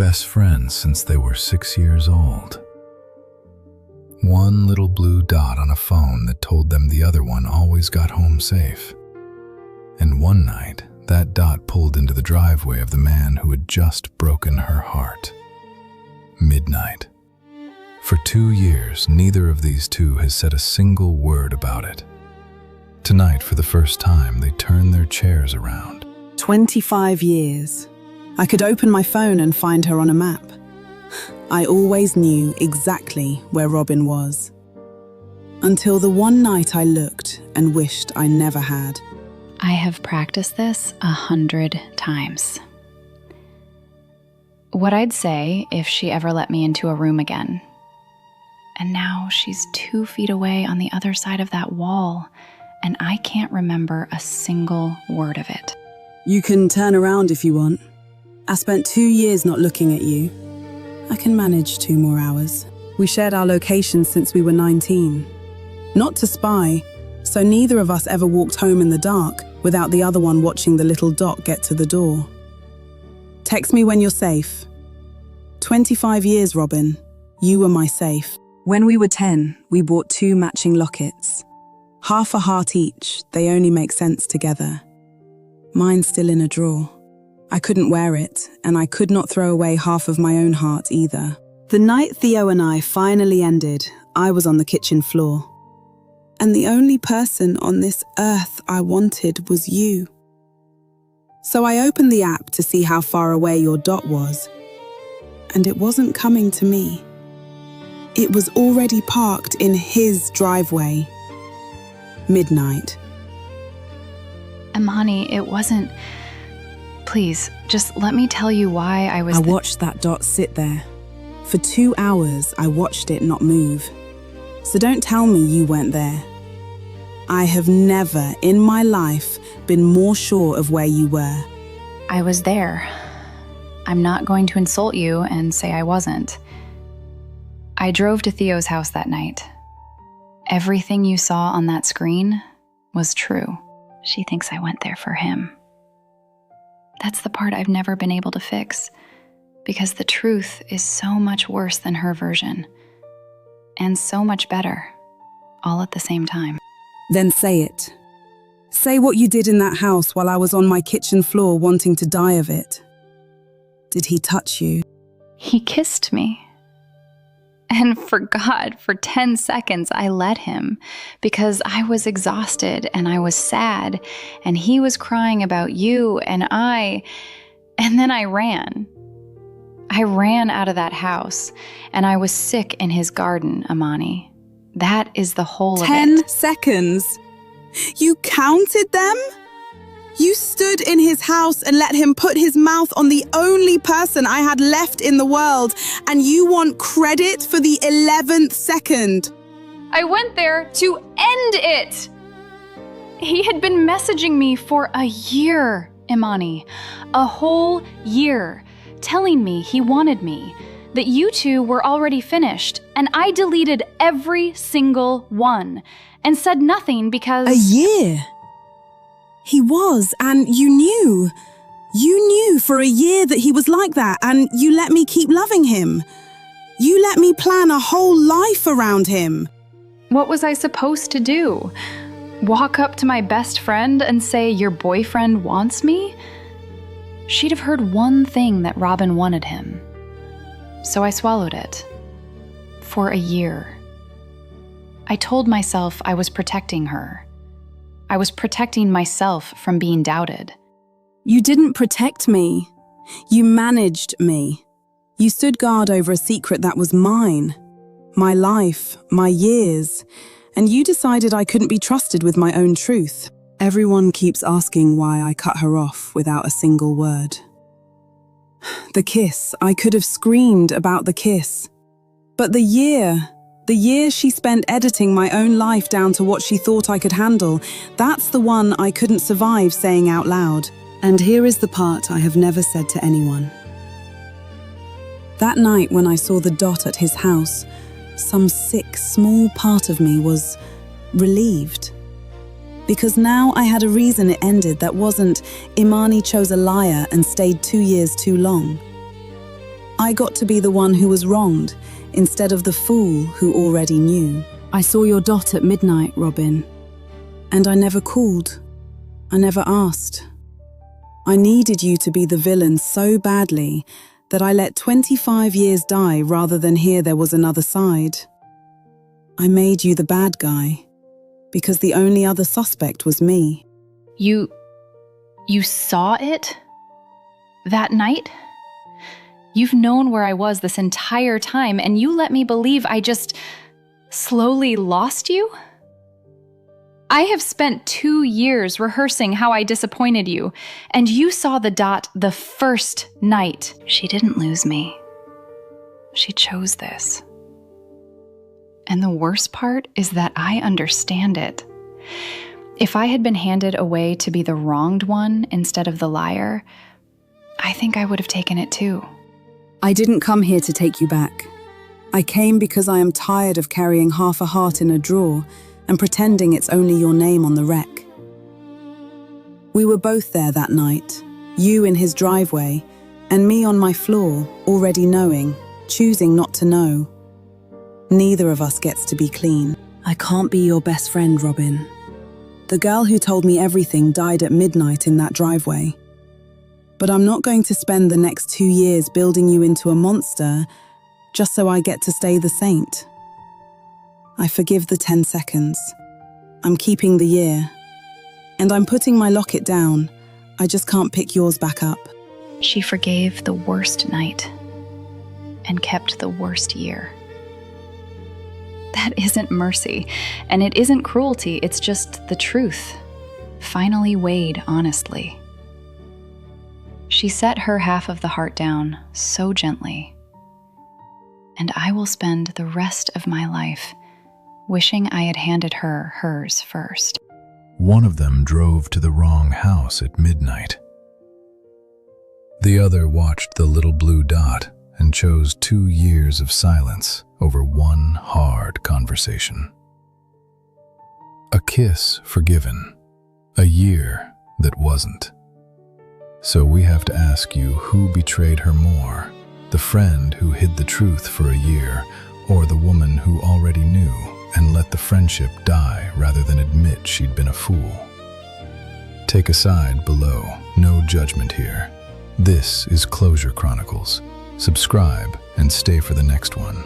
best friends since they were 6 years old. One little blue dot on a phone that told them the other one always got home safe. And one night, that dot pulled into the driveway of the man who had just broken her heart. Midnight. For 2 years, neither of these two has said a single word about it. Tonight, for the first time, they turn their chairs around. 25 years. I could open my phone and find her on a map. I always knew exactly where Robin was. Until the one night I looked and wished I never had. I have practiced this 100 times. What I'd say if she ever let me into a room again. And now she's 2 feet away on the other side of that wall, and I can't remember a single word of it. You can turn around if you want. I spent 2 years not looking at you. I can manage 2 more hours. We shared our location since we were 19. Not to spy, so neither of us ever walked home in the dark without the other one watching the little dot get to the door. Text me when you're safe. 25 years, Robin. You were my safe. When we were 10, we bought 2 matching lockets. Half a heart each, they only make sense together. Mine's still in a drawer. I couldn't wear it, and I could not throw away half of my own heart either. The night Theo and I finally ended, I was on the kitchen floor. And the only person on this earth I wanted was you. So I opened the app to see how far away your dot was, and it wasn't coming to me. It was already parked in his driveway. Midnight. Imani, it wasn't... Please, just let me tell you why I was... I watched that dot sit there. For 2 hours, I watched it not move. So don't tell me you weren't there. I have never in my life been more sure of where you were. I was there. I'm not going to insult you and say I wasn't. I drove to Theo's house that night. Everything you saw on that screen was true. She thinks I went there for him. That's the part I've never been able to fix, because the truth is so much worse than her version, and so much better, all at the same time. Then say it. Say what you did in that house while I was on my kitchen floor wanting to die of it. Did he touch you? He kissed me. And for God, for 10 seconds, I let him because I was exhausted and I was sad and he was crying about you and then I ran. I ran out of that house and I was sick in his garden, Imani. That is the whole of it. 10 seconds? You counted them? You stood in his house and let him put his mouth on the only person I had left in the world, and you want credit for the 11th second. I went there to end it. He had been messaging me for a year, Imani. A whole year, telling me he wanted me, that you two were already finished, and I deleted every single one and said nothing because... A year? He was, and you knew. You knew for a year that he was like that, and you let me keep loving him. You let me plan a whole life around him. What was I supposed to do? Walk up to my best friend and say, your boyfriend wants me? She'd have heard one thing that Robin wanted him. So I swallowed it. For a year. I told myself I was protecting her. I was protecting myself from being doubted. You didn't protect me. You managed me. You stood guard over a secret that was mine. My life, my years. And you decided I couldn't be trusted with my own truth. Everyone keeps asking why I cut her off without a single word. The kiss, I could have screamed about the kiss. But the year she spent editing my own life down to what she thought I could handle, that's the one I couldn't survive saying out loud. And here is the part I have never said to anyone. That night when I saw the dot at his house, some sick, small part of me was relieved. Because now I had a reason it ended that wasn't Imani chose a liar and stayed 2 years too long. I got to be the one who was wronged instead of the fool who already knew. I saw your dot at midnight, Robin, and I never called. I never asked. I needed you to be the villain so badly that I let 25 years die rather than hear there was another side. I made you the bad guy because the only other suspect was me. You saw it? That night? You've known where I was this entire time, and you let me believe I just slowly lost you? I have spent 2 years rehearsing how I disappointed you, and you saw the dot the first night. She didn't lose me. She chose this. And the worst part is that I understand it. If I had been handed away to be the wronged one instead of the liar, I think I would have taken it too. I didn't come here to take you back. I came because I am tired of carrying half a heart in a drawer and pretending it's only your name on the wreck. We were both there that night, you in his driveway, and me on my floor, already knowing, choosing not to know. Neither of us gets to be clean. I can't be your best friend, Robin. The girl who told me everything died at midnight in that driveway. But I'm not going to spend the next 2 years building you into a monster just so I get to stay the saint. I forgive the 10 seconds. I'm keeping the year. And I'm putting my locket down. I just can't pick yours back up. She forgave the worst night and kept the worst year. That isn't mercy, and it isn't cruelty, it's just the truth, finally weighed honestly. She set her half of the heart down so gently, and I will spend the rest of my life wishing I had handed her hers first. One of them drove to the wrong house at midnight. The other watched the little blue dot and chose 2 years of silence over one hard conversation. A kiss forgiven, a year that wasn't. So we have to ask you, who betrayed her more? The friend who hid the truth for a year, or the woman who already knew and let the friendship die rather than admit she'd been a fool? Take a side below, no judgment here. This is Closure Chronicles. Subscribe and stay for the next one.